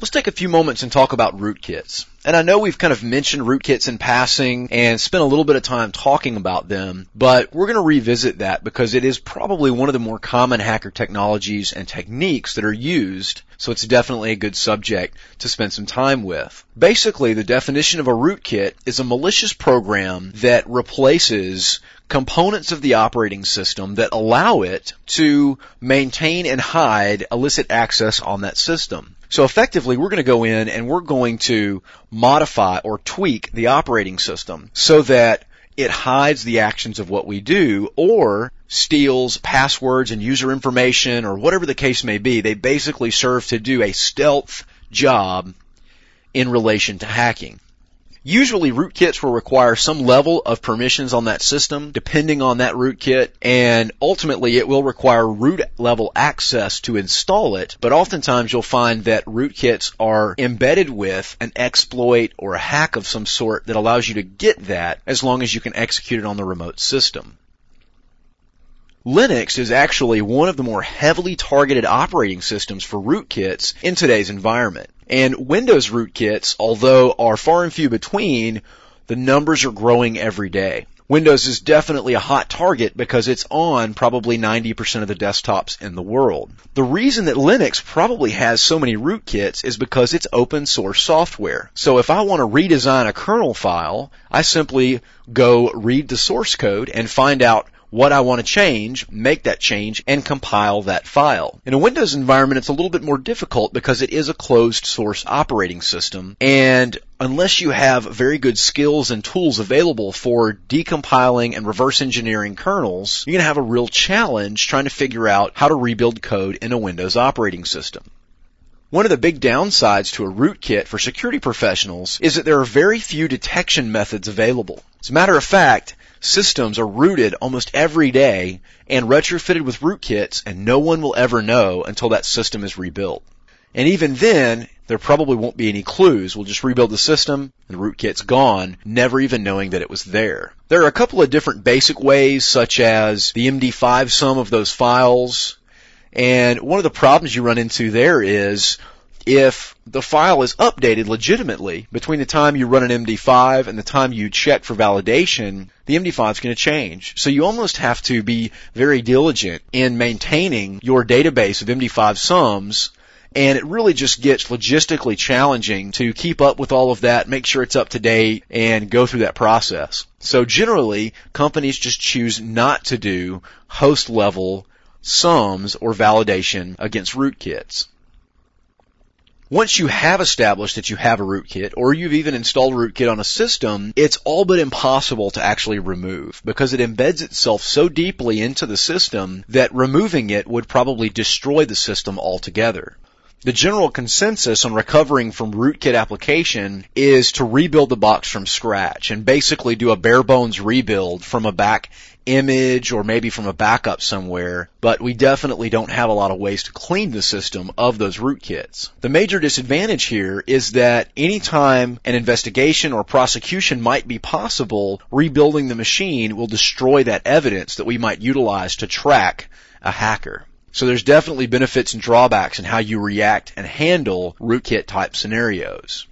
Let's take a few moments and talk about rootkits. And I know we've kind of mentioned rootkits in passing and spent a little bit of time talking about them, but we're going to revisit that because it is probably one of the more common hacker technologies and techniques that are used, so it's definitely a good subject to spend some time with. Basically, the definition of a rootkit is a malicious program that replaces components of the operating system that allow it to maintain and hide illicit access on that system. So effectively, we're going to go in and we're going to modify or tweak the operating system so that it hides the actions of what we do or steals passwords and user information or whatever the case may be. They basically serve to do a stealth job in relation to hacking. Usually rootkits will require some level of permissions on that system depending on that rootkit, and ultimately it will require root level access to install it, but oftentimes you'll find that rootkits are embedded with an exploit or a hack of some sort that allows you to get that as long as you can execute it on the remote system. Linux is actually one of the more heavily targeted operating systems for rootkits in today's environment. And Windows rootkits, although are far and few between, the numbers are growing every day. Windows is definitely a hot target because it's on probably 90% of the desktops in the world. The reason that Linux probably has so many rootkits is because it's open source software. So if I want to redesign a kernel file, I simply go read the source code and find out what I want to change, make that change, and compile that file. In a Windows environment, it's a little bit more difficult because it is a closed source operating system, and unless you have very good skills and tools available for decompiling and reverse engineering kernels, you're going to have a real challenge trying to figure out how to rebuild code in a Windows operating system. One of the big downsides to a rootkit for security professionals is that there are very few detection methods available. As a matter of fact, systems are rooted almost every day and retrofitted with rootkits, and no one will ever know until that system is rebuilt. And even then, there probably won't be any clues. We'll just rebuild the system, and the rootkit's gone, never even knowing that it was there. There are a couple of different basic ways, such as the MD5 sum of those files. And one of the problems you run into there is if the file is updated legitimately between the time you run an MD5 and the time you check for validation, the MD5 is going to change. So you almost have to be very diligent in maintaining your database of MD5 sums, and it really just gets logistically challenging to keep up with all of that, make sure it's up to date, and go through that process. So generally, companies just choose not to do host-level sums or validation against rootkits. Once you have established that you have a rootkit, or you've even installed a rootkit on a system, it's all but impossible to actually remove because it embeds itself so deeply into the system that removing it would probably destroy the system altogether. The general consensus on recovering from rootkit application is to rebuild the box from scratch and basically do a bare bones rebuild from a back image or maybe from a backup somewhere, but we definitely don't have a lot of ways to clean the system of those rootkits. The major disadvantage here is that anytime an investigation or prosecution might be possible, rebuilding the machine will destroy that evidence that we might utilize to track a hacker. So there's definitely benefits and drawbacks in how you react and handle rootkit type scenarios.